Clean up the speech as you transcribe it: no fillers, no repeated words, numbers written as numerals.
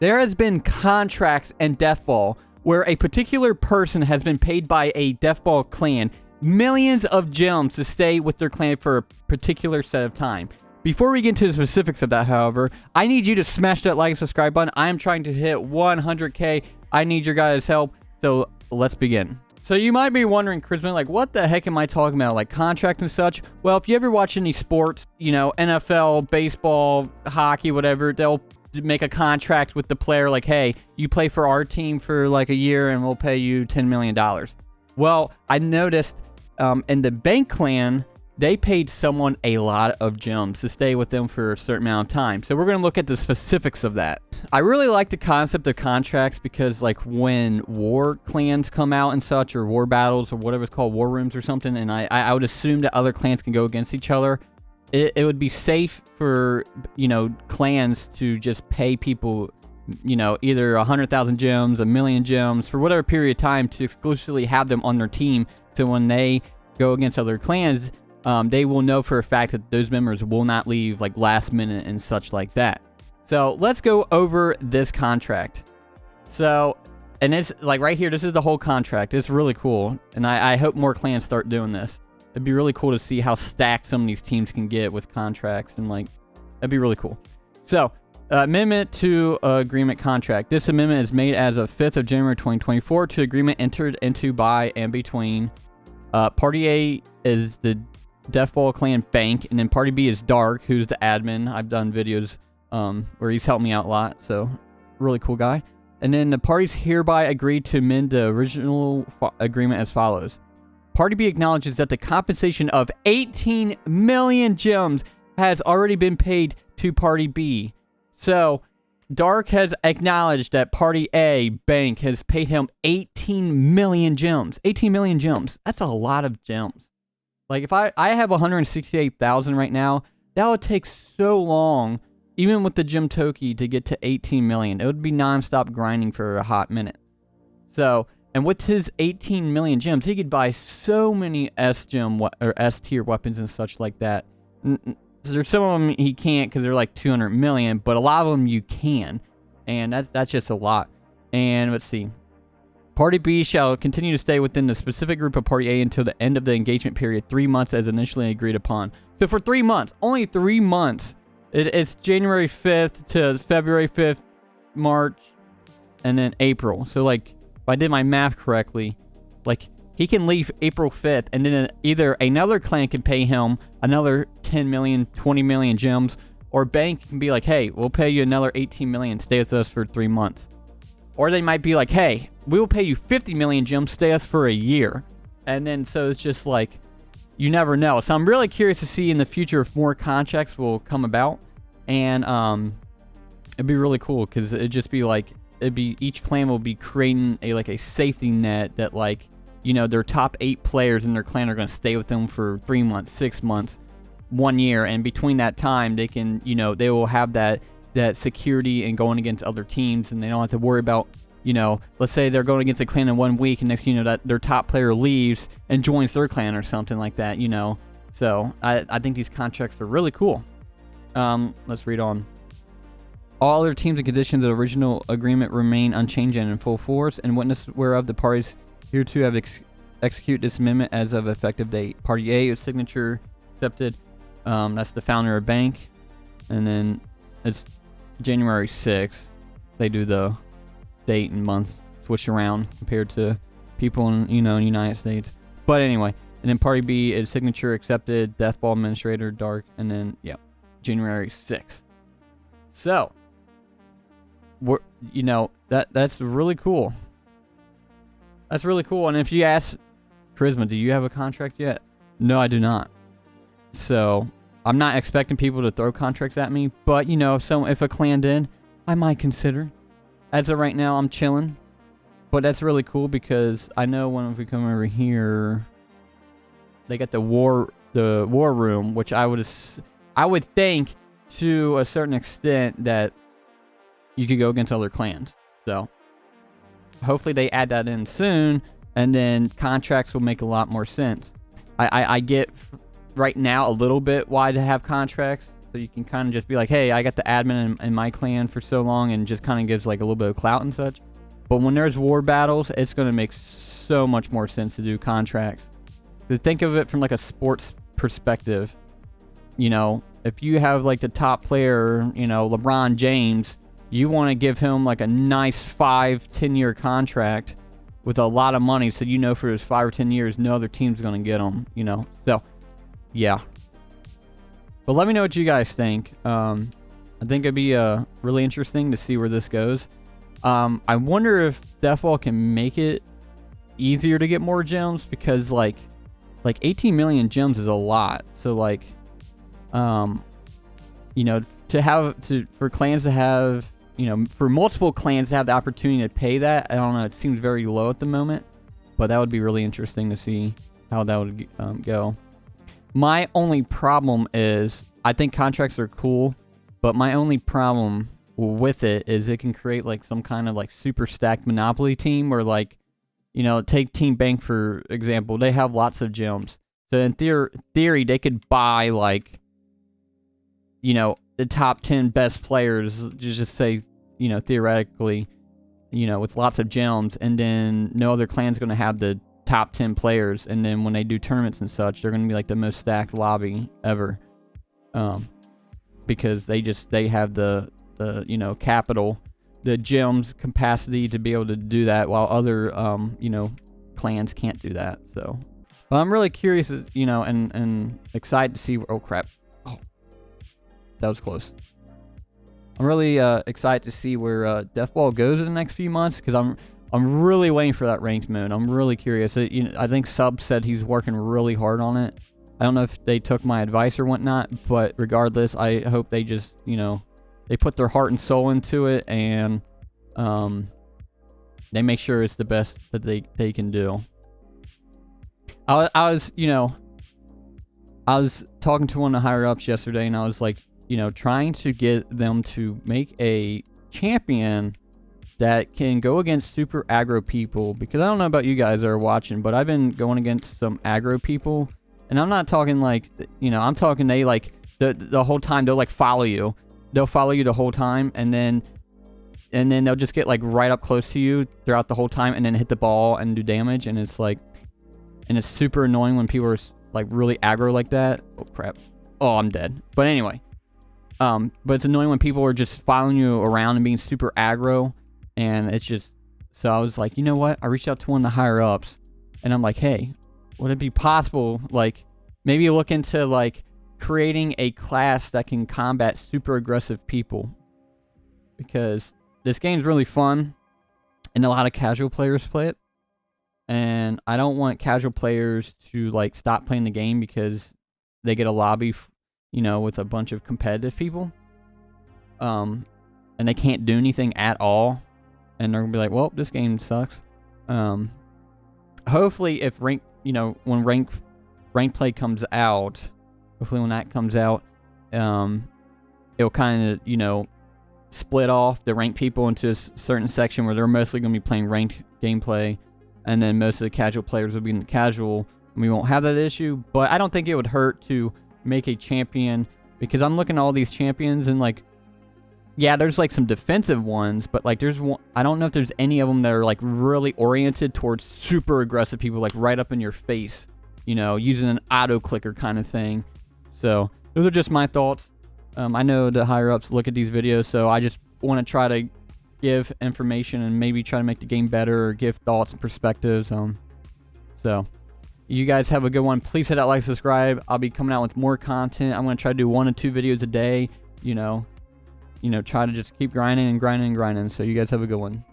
There has been contracts in Deathball where a particular person has been paid by a Deathball clan millions of gems to stay with their clan for a particular set of time. Before we get into the specifics of that, however, I need you to smash that like and subscribe button. I am trying to hit 100K. I need your guys' help, so let's begin. So you might be wondering, Chrisman, like, what the heck am I talking about? Like, contract and such? Well, if you ever watch any sports, you know, NFL, baseball, hockey, whatever, they'll make a contract with the player like, hey, you play for our team for like a year and we'll pay you $10 million. Well, I noticed in the Bank clan, they paid someone a lot of gems to stay with them for a certain amount of time. So we're going to look at the specifics of that. I really like the concept of contracts because, like, when war clans come out and such, or war battles, or whatever it's called, war rooms or something, and I would assume that other clans can go against each other, it would be safe for, you know, clans to just pay people, you know, either 100,000 gems, 1,000,000 gems, for whatever period of time to exclusively have them on their team. So when they go against other clans, they will know for a fact that those members will not leave like last minute and such like that. So let's go over this contract. So, and it's like right here, this is the whole contract. It's really cool. And I hope more clans start doing this. It'd be really cool to see how stacked some of these teams can get with contracts, and like, that'd be really cool. So, amendment to agreement contract. This amendment is made as of 5th of January 2024 to agreement entered into by and between Party A is the Deathball Clan Bank, and then Party B is Dark, who's the admin. I've done videos where he's helped me out a lot, so really cool guy. And then the parties hereby agree to amend the original agreement as follows. Party B acknowledges that the compensation of 18 million gems has already been paid to Party B. So, Dark has acknowledged that Party A, Bank, has paid him 18 million gems. 18 million gems. That's a lot of gems. Like, if I have 168,000 right now, that would take so long, even with the Gem Toki, to get to 18 million. It would be non-stop grinding for a hot minute. So, and with his 18 million gems, he could buy so many S-gem or S-tier weapons and such like that. There's some of them he can't because they're like 200 million, but a lot of them you can. And that's just a lot. And let's see. Party B shall continue to stay within the specific group of Party A until the end of the engagement period, 3 months as initially agreed upon. So for 3 months, only 3 months. It's January 5th to February 5th, March, and then April. So like, if I did my math correctly, like, he can leave April 5th, and then either another clan can pay him another 10 million, 20 million gems, or Bank can be like, hey, we'll pay you another 18 million, stay with us for 3 months. Or they might be like, hey, we will pay you 50 million gems, stay with us for a year. And then, so it's just like, you never know. So I'm really curious to see in the future if more contracts will come about. And it'd be really cool, because it'd just be like, each clan will be creating a safety net that, like, you know, their top 8 players in their clan are going to stay with them for 3 months, 6 months, 1 year, and between that time, they can, you know, they will have that security and going against other teams, and they don't have to worry about, you know, let's say they're going against a clan in 1 week, and next you know that their top player leaves and joins their clan or something like that, you know. So I think these contracts are really cool. Let's read on. All other teams and conditions of the original agreement remain unchanged and in full force, and witness whereof the parties hereto have execute this amendment as of effective date. Party A is signature accepted. That's the founder of Bank, and then it's January 6th. They do the date and month switch around compared to people in, you know, in the United States. But anyway, and then Party B is signature accepted. Deathball administrator Dark, and then yeah, January 6th. So, we're, you know, that's really cool. That's really cool. And if you ask Charisma, do you have a contract yet? No, I do not. So I'm not expecting people to throw contracts at me, but you know, if a clan did, I might consider. As of right now, I'm chilling. But that's really cool because I know when we come over here, they got the war room, which I would think to a certain extent that you could go against other clans. So hopefully they add that in soon, and then contracts will make a lot more sense. I get right now a little bit why to have contracts, so you can kind of just be like, hey, I got the admin in my clan for so long, and just kind of gives like a little bit of clout and such. But when there's war battles, it's going to make so much more sense to do contracts. To think of it from like a sports perspective, you know, if you have like the top player, you know, LeBron James, you want to give him like a nice 5-10 year contract with a lot of money, so you know for his 5 or 10 years no other team's going to get him, you know. So yeah, but let me know what you guys think. I think it'd be really interesting to see where this goes. I wonder if Deathball can make it easier to get more gems, because like 18 million gems is a lot. So like, you know, for clans to have, you know, for multiple clans to have the opportunity to pay that, I don't know, it seems very low at the moment, but that would be really interesting to see how that would go. My only problem is, I think contracts are cool, but my only problem with it is it can create like some kind of like super stacked Monopoly team, where like, you know, take Team Bank for example, they have lots of gems. So in theory, they could buy like, you know, the top 10 best players, just say, you know, theoretically, you know, with lots of gems, and then no other clan's going to have the top 10 players, and then when they do tournaments and such, they're going to be like the most stacked lobby ever, because they have the you know, capital, the gems capacity to be able to do that, while other you know, clans can't do that. So well, I'm really curious, you know, and excited to see oh crap, oh, that was close. I'm really excited to see where Deathball goes in the next few months, because I'm really waiting for that ranked mode. I'm really curious. You know, I think Sub said he's working really hard on it. I don't know if they took my advice or whatnot, but regardless, I hope they just, you know, they put their heart and soul into it, and they make sure it's the best that they can do. I was, you know, I was talking to one of the higher ups yesterday, and I was like, you know, trying to get them to make a champion that can go against super aggro people, because I don't know about you guys that are watching, but I've been going against some aggro people, and I'm not talking like, you know, I'm talking they like the whole time they'll like follow you. They'll follow you the whole time, and then they'll just get like right up close to you throughout the whole time, and then hit the ball and do damage, and it's like, and it's super annoying when people are like really aggro like that. Oh crap. Oh, I'm dead. But anyway, but it's annoying when people are just following you around and being super aggro, and it's just, so I was like, you know what? I reached out to one of the higher ups, and I'm like, hey, would it be possible, like, maybe look into like creating a class that can combat super aggressive people, because this game's really fun and a lot of casual players play it, and I don't want casual players to like stop playing the game because they get a lobby, you know, with a bunch of competitive people, and they can't do anything at all, and they're gonna be like, well, this game sucks. Hopefully if rank, you know, when rank play comes out, hopefully when that comes out, it'll kind of, you know, split off the ranked people into a certain section where they're mostly going to be playing ranked gameplay, and then most of the casual players will be in the casual, and we won't have that issue. But I don't think it would hurt to make a champion, because I'm looking at all these champions, and like, yeah, there's like some defensive ones, but like there's one, I don't know if there's any of them that are like really oriented towards super aggressive people, like right up in your face, you know, using an auto clicker kind of thing. So those are just my thoughts. I know the higher ups look at these videos, so I just want to try to give information and maybe try to make the game better, or give thoughts and perspectives. So you guys have a good one. Please hit that like, subscribe. I'll be coming out with more content. I'm going to try to do 1 to 2 videos a day, you know, try to just keep grinding and grinding and grinding. So you guys have a good one.